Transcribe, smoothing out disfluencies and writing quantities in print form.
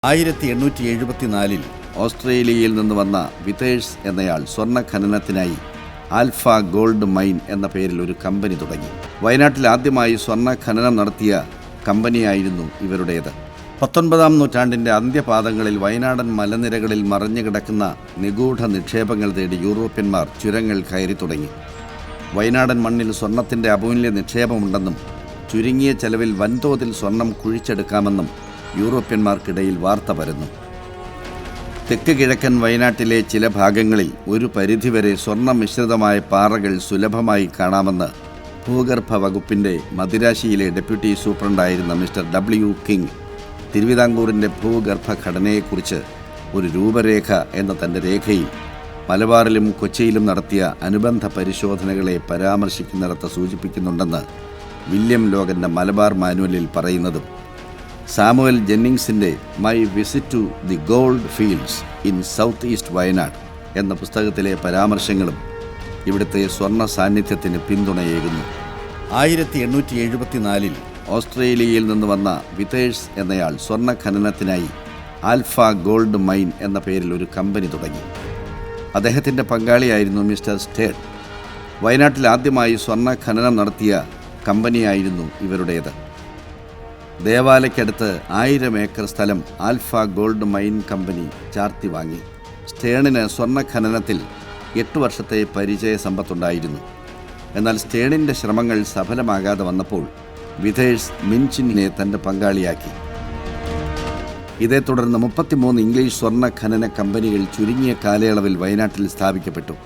1874 ഓസ്ട്രേലിയയിൽ നിന്ന് വന്ന വിതേഴ്സ് എന്നയാൾ സ്വർണ്ണ ഖനനത്തിനായി ആൽഫ ഗോൾഡ് മൈൻ എന്ന പേരിൽ ഒരു കമ്പനി തുടങ്ങി. വയനാട്ടിൽ ആദ്യമായി സ്വർണ്ണ ഖനനം നടത്തിയ കമ്പനിയായിരുന്നു ഇവരുടേത്. 19-ാം നൂറ്റാണ്ടിൻ്റെ അന്ത്യപാദങ്ങളിൽ വയനാടൻ മലനിരകളിൽ മറഞ്ഞുകിടക്കുന്ന നിഗൂഢ നിക്ഷേപങ്ങൾ തേടി യൂറോപ്യന്മാർ ചുരങ്ങൾ കയറി തുടങ്ങി. വയനാടൻ മണ്ണിൽ സ്വർണത്തിൻ്റെ അമൂല്യ നിക്ഷേപമുണ്ടെന്നും ചുരുങ്ങിയ ചെലവിൽ വൻതോതിൽ സ്വർണം കുഴിച്ചെടുക്കാമെന്നും യൂറോപ്യന്മാർക്കിടയിൽ വാർത്ത പരന്നു. തെക്ക് കിഴക്കൻ വയനാട്ടിലെ ചില ഭാഗങ്ങളിൽ ഒരു പരിധിവരെ സ്വർണ്ണ മിശ്രിതമായ പാറകൾ സുലഭമായി കാണാമെന്ന് ഭൂഗർഭ വകുപ്പിൻ്റെ മദിരാശിയിലെ ഡെപ്യൂട്ടി സൂപ്രണ്ടായിരുന്ന മിസ്റ്റർ W. കിങ് തിരുവിതാംകൂറിൻ്റെ ഭൂഗർഭഘടനയെക്കുറിച്ച് ഒരു രൂപരേഖ എന്ന തൻ്റെ രേഖയിൽ മലബാറിലും കൊച്ചിയിലും നടത്തിയ അനുബന്ധ പരിശോധനകളെ പരാമർശിക്കുന്നിടത്ത് സൂചിപ്പിക്കുന്നുണ്ടെന്ന് വില്യം ലോഗൻ്റെ മലബാർ മാനുവലിൽ പറയുന്നതും സാമുവൽ ജെന്നിങ്സിൻ്റെ my visit to the gold fields in south east Wayanad എന്ന പുസ്തകത്തിലെ പരാമർശങ്ങളും ഇവിടുത്തെ സ്വർണ്ണ സാന്നിധ്യത്തിന് പിന്തുണയേകുന്നു. 1874 ഓസ്ട്രേലിയയിൽ നിന്ന് വന്ന വിതേഴ്സ് എന്നയാൾ സ്വർണ്ണ ഖനനത്തിനായി ആൽഫ ഗോൾഡ് മൈൻ എന്ന പേരിൽ ഒരു കമ്പനി തുടങ്ങി. അദ്ദേഹത്തിൻ്റെ പങ്കാളിയായിരുന്നു മിസ്റ്റർ സ്റ്റേൺ. വയനാട്ടിൽ ആദ്യമായി സ്വർണ്ണ ഖനനം നടത്തിയ കമ്പനിയായിരുന്നു ഇവരുടേത്. ദേവാലയ്ക്കടുത്ത് 1000 ഏക്കർ സ്ഥലം ആൽഫ ഗോൾഡ് മൈൻ കമ്പനി ചാർത്തി വാങ്ങി. സ്റ്റേണിന് സ്വർണ്ണ ഖനനത്തിൽ 8 വർഷത്തെ പരിചയ സമ്പത്തുണ്ടായിരുന്നു. എന്നാൽ സ്റ്റേണിൻ്റെ ശ്രമങ്ങൾ സഫലമാകാതെ വന്നപ്പോൾ വിതേഴ്സ് മിൻചിനെ തൻ്റെ പങ്കാളിയാക്കി. ഇതേ തുടർന്ന് 33 ഇംഗ്ലീഷ് സ്വർണ്ണ ഖനന കമ്പനികൾ ചുരുങ്ങിയ കാലയളവിൽ വയനാട്ടിൽ സ്ഥാപിക്കപ്പെട്ടു.